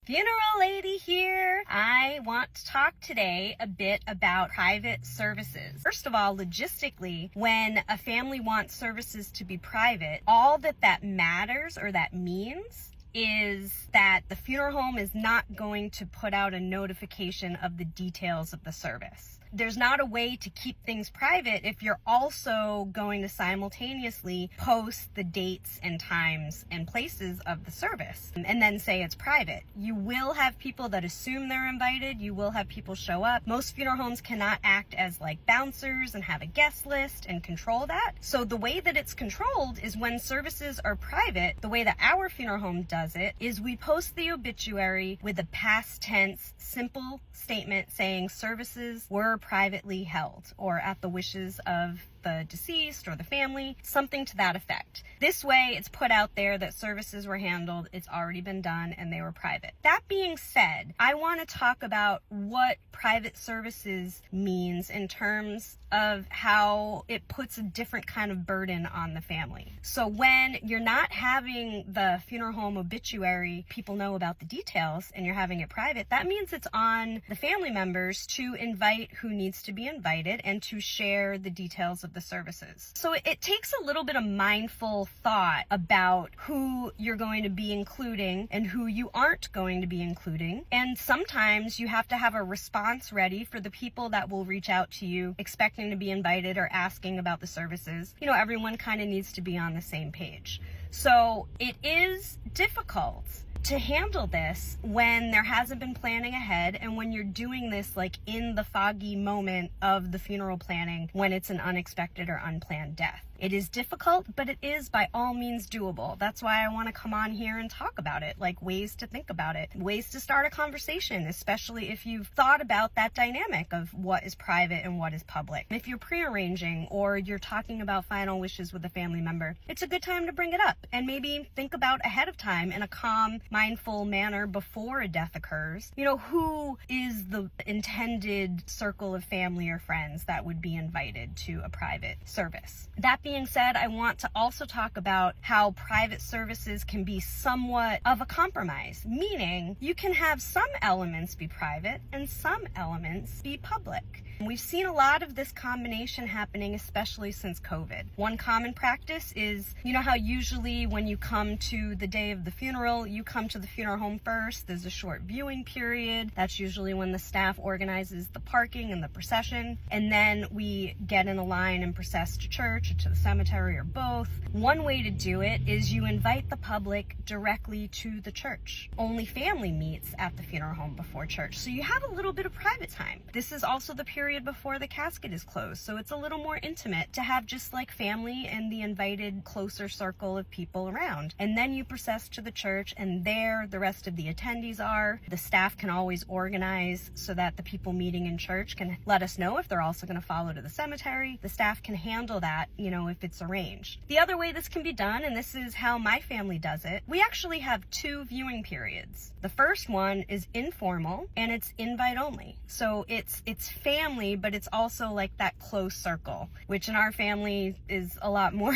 Funeral lady here. I want to talk today a bit about private services. First of all, logistically, when a family wants services to be private, all that matters or that means is that the funeral home is not going to put out a notification of the details of the service. There's not a way to keep things private if you're also going to simultaneously post the dates and times and places of the service and then say it's private. You will have people that assume they're invited. You will have people show up. Most funeral homes cannot act as like bouncers and have a guest list and control that. So the way that it's controlled is when services are private, the way that our funeral home does it is we post the obituary with a past tense simple statement saying services were privately held or at the wishes of the deceased or the family, something to that effect. This way, it's put out there that services were handled, it's already been done, and they were private. That being said, I want to talk about what private services means in terms of how it puts a different kind of burden on the family. So when you're not having the funeral home obituary, people know about the details, and you're having it private, that means it's on the family members to invite who needs to be invited and to share the details of the services. So it takes a little bit of mindful thought about who you're going to be including and who you aren't going to be including. And sometimes you have to have a response ready for the people that will reach out to you expecting to be invited or asking about the services. You know, everyone kind of needs to be on the same page. So it is difficult to handle this when there hasn't been planning ahead and when you're doing this like in the foggy moment of the funeral planning when it's an unexpected or unplanned death. It is difficult, but it is by all means doable. That's why I want to come on here and talk about it, like ways to think about it, ways to start a conversation, especially if you've thought about that dynamic of what is private and what is public. If you're pre-arranging or you're talking about final wishes with a family member, it's a good time to bring it up and maybe think about ahead of time in a calm, mindful manner before a death occurs. You know, who is the intended circle of family or friends that would be invited to a private service? That being said, I want to also talk about how private services can be somewhat of a compromise, meaning you can have some elements be private and some elements be public. We've seen a lot of this combination happening, especially since COVID. One common practice is, you know how usually when you come to the day of the funeral, you come to the funeral home first. There's a short viewing period. That's usually when the staff organizes the parking and the procession. And then we get in a line and process to church or to the cemetery or both. One way to do it is you invite the public directly to the church. Only family meets at the funeral home before church. So you have a little bit of private time. This is also the period before the casket is closed, so it's a little more intimate to have just like family and the invited closer circle of people around. And then you process to the church, and there the rest of the attendees are. The staff can always organize so that the people meeting in church can let us know if they're also going to follow to the cemetery. The staff can handle that, you know, if it's arranged. The other way this can be done, and this is how my family does it, we actually have 2 viewing periods. The first one is informal and it's invite only. So it's family, but it's also like that close circle, which in our family is a lot more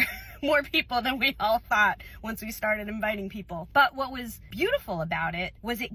people than we all thought once we started inviting people. But what was beautiful about it was it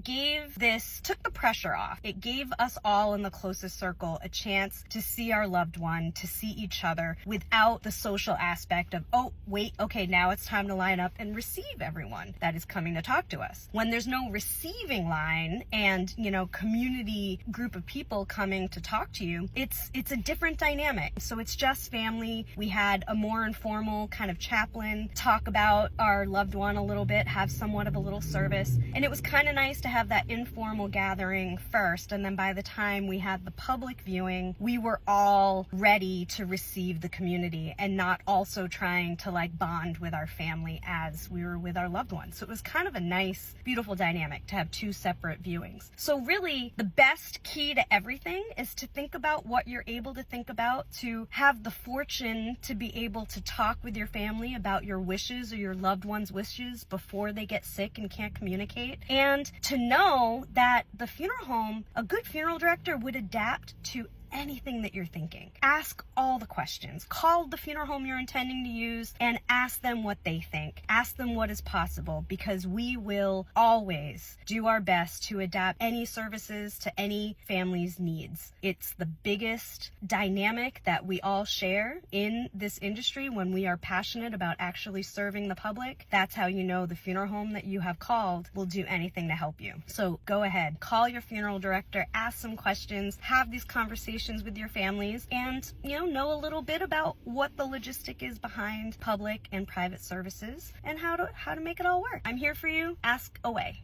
took the pressure off. It gave us all in the closest circle a chance to see our loved one, to see each other without the social aspect of, oh, wait, okay, now it's time to line up and receive everyone that is coming to talk to us. When there's no receiving line and, you know, community group of people coming to talk to you, it's a different dynamic. So it's just family. We had a more informal kind of chaplain talk about our loved one a little bit, have somewhat of a little service. And it was kind of nice to have that informal gathering first. And then by the time we had the public viewing, we were all ready to receive the community and not also trying to like bond with our family as we were with our loved ones. So it was kind of a nice, beautiful dynamic to have 2 separate viewings. So really the best key to everything is to think about what you're able to think about, to have the fortune to be able to talk with your family about your wishes or your loved one's wishes before they get sick and can't communicate, and to know that the funeral home, a good funeral director would adapt to anything that you're thinking. Ask all the questions. Call the funeral home you're intending to use and ask them what they think. Ask them what is possible, because we will always do our best to adapt any services to any family's needs. It's the biggest dynamic that we all share in this industry when we are passionate about actually serving the public. That's how you know the funeral home that you have called will do anything to help you. So go ahead, call your funeral director, ask some questions, have these conversations with your families, and know a little bit about what the logistic is behind public and private services and how to make it all work. I'm here for you. Ask away.